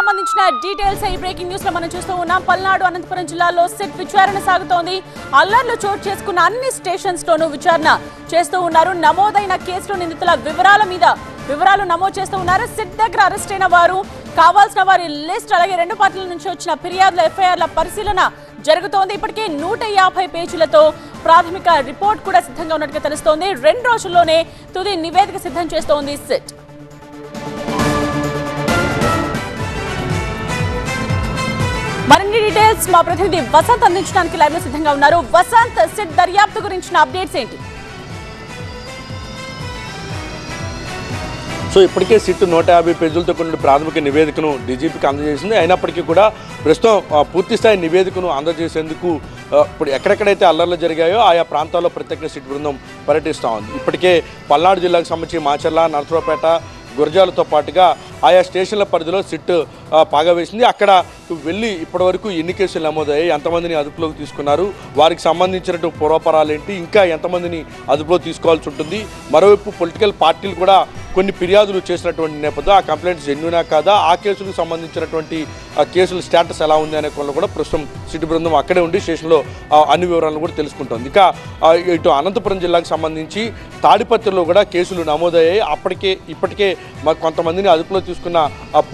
సంబంధించిన డీటెయిల్స్ ఈ breaking news లో మనం చూస్తూ ఉన్నాం. పల్నాడు అనంతపురం జిల్లాలో సిట్ విచారణ సాగుతోంది. అల్లర్లు చోటు చేసుకున్న అన్ని స్టేషన్స్ లోనూ విచారణ చేస్తూ ఉన్నారు. నమోదైన కేసులో నిందితుల వివరాలు నమోదు చేస్తూ ఉన్నారు. సిట్ దగ్గర అరెస్ట్ అయిన వారు, కావాల్సిన వారి లిస్ట్, అలాగే రెండు పార్టీల నుంచి వచ్చిన ఫిర్యాదుల ఎఫ్ఐఆర్ల పరిశీలన జరుగుతోంది. ఇప్పటికే 150 పేజీలతో ప్రాథమిక రిపోర్ట్ కూడా సిద్ధంగా ఉన్నట్టుగా తెలుస్తోంది. 2 రోజుల్లోనే తుది నివేదిక సిద్ధం చేస్తోంది సిట్. మరిన్ని డీటెయిల్స్ మా ప్రతినిధి వసంత్ అందించడానికి లైవ్ లో సిద్ధంగా ఉన్నారు. వసంత్, సిట్ దర్యాప్తు గురించిన అప్డేట్స్ ఏంటి? సో ఇప్పటికే సిట్ 150 పేజీలతో కూడిన ప్రాథమిక నివేదికను డీజీపీకి అందజేసింది. అయినప్పటికీ కూడా ప్రస్తుతం పూర్తిస్థాయి నివేదికను అందజేసేందుకు ఇప్పుడు ఎక్కడెక్కడైతే అల్లర్లు జరిగాయో ఆయా ప్రాంతాల్లో ప్రత్యేక సిట్ బృందం పర్యటిస్తూ ఉంది. ఇప్పటికే పల్నాడు జిల్లాకు సంబంధించి మాచర్ల, నరసరావుపేట, గురజాలతో పాటుగా ఆయా స్టేషన్ల పరిధిలో సిట్ పాగా వేసింది. అక్కడ వెళ్ళి ఇప్పటివరకు ఎన్ని కేసులు నమోదయ్యాయి, ఎంతమందిని అదుపులోకి తీసుకున్నారు, వారికి సంబంధించినటువంటి పూర్వపరాలు ఏంటి, ఇంకా ఎంతమందిని అదుపులో తీసుకోవాల్సి ఉంటుంది. మరోవైపు పొలిటికల్ పార్టీలు కూడా కొన్ని ఫిర్యాదులు చేసినటువంటి నేపథ్యంలో ఆ కంప్లైంట్స్ జెన్యూనా కాదా, ఆ కేసులకు సంబంధించినటువంటి కేసుల స్టేటస్ ఎలా ఉంది అనే కొన్ని కూడా ప్రస్తుతం సిట్ బృందం అక్కడే ఉండి స్టేషన్లో అన్ని వివరాలను కూడా తెలుసుకుంటుంది. ఇక ఇటు అనంతపురం జిల్లాకు సంబంధించి తాడిపత్రిలో కూడా కేసులు నమోదయ్యాయి. ఇప్పటికే కొంతమందిని అదుపులో తీసుకున్న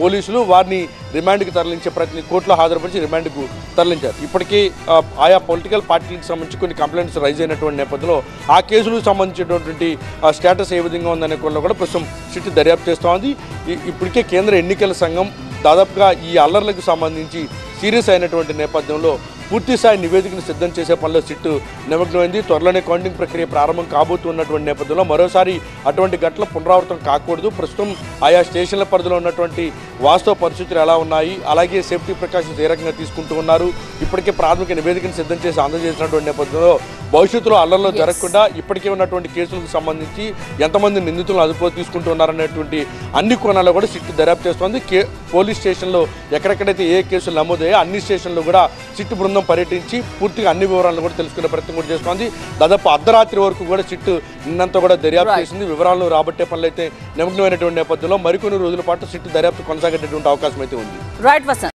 పోలీసులు వారిని రిమాండ్కి తరలించే కోర్టులో హాజరుపరిచి రిమాండ్కు తరలించారు. ఇప్పటికీ ఆయా పొలిటికల్ పార్టీలకు సంబంధించి కొన్ని కంప్లైంట్స్ రైజ్ అయినటువంటి నేపథ్యంలో ఆ కేసులకు సంబంధించినటువంటి స్టేటస్ ఏ విధంగా ఉందనే కొన్ని కూడా ప్రస్తుతం సిట్ దర్యాప్తు చేస్తోంది. ఇప్పటికే కేంద్ర ఎన్నికల సంఘం దాదాపుగా ఈ అల్లర్లకు సంబంధించి సీరియస్ అయినటువంటి నేపథ్యంలో పూర్తిస్థాయి నివేదికను సిద్ధం చేసే పనిలో సిట్ నిమగ్నమైంది. త్వరలోనే కౌంటింగ్ ప్రక్రియ ప్రారంభం కాబోతున్నటువంటి నేపథ్యంలో మరోసారి అటువంటి ఘటనలు పునరావృతం కాకూడదు. ప్రస్తుతం ఆయా స్టేషన్ల పరిధిలో ఉన్నటువంటి వాస్తవ పరిస్థితులు ఎలా ఉన్నాయి, అలాగే సేఫ్టీ ప్రికాషన్స్ ఏ రకంగా తీసుకుంటూ ఉన్నారు, ఇప్పటికే ప్రాథమిక నివేదికను సిద్ధం చేసి అందజేసినటువంటి నేపథ్యంలో భవిష్యత్తులో అల్లర్లు జరగకుండా ఇప్పటికే ఉన్నటువంటి కేసులకు సంబంధించి ఎంతమంది నిందితులను అదుపులో తీసుకుంటున్నారనేటువంటి అన్ని కోణాల్లో కూడా సిట్ దర్యాప్తు చేస్తోంది. పోలీస్ స్టేషన్లో ఎక్కడెక్కడైతే ఏ కేసులు నమోదయ్యాయో అన్ని స్టేషన్లో కూడా సిట్ బృందం పర్యటించి పూర్తిగా అన్ని వివరాలను కూడా తెలుసుకునే ప్రయత్నం కూడా చేస్తోంది. దాదాపు అర్ధరాత్రి వరకు కూడా సిట్ నిన్నంతా కూడా దర్యాప్తు చేసింది. వివరాలను రాబట్టే పనులు అయితే నిమగ్నమైనటువంటి నేపథ్యంలో మరికొన్ని రోజుల పాటు సిట్ దర్యాప్తు కొనసాగేటటువంటి అవకాశం అయితే ఉంది.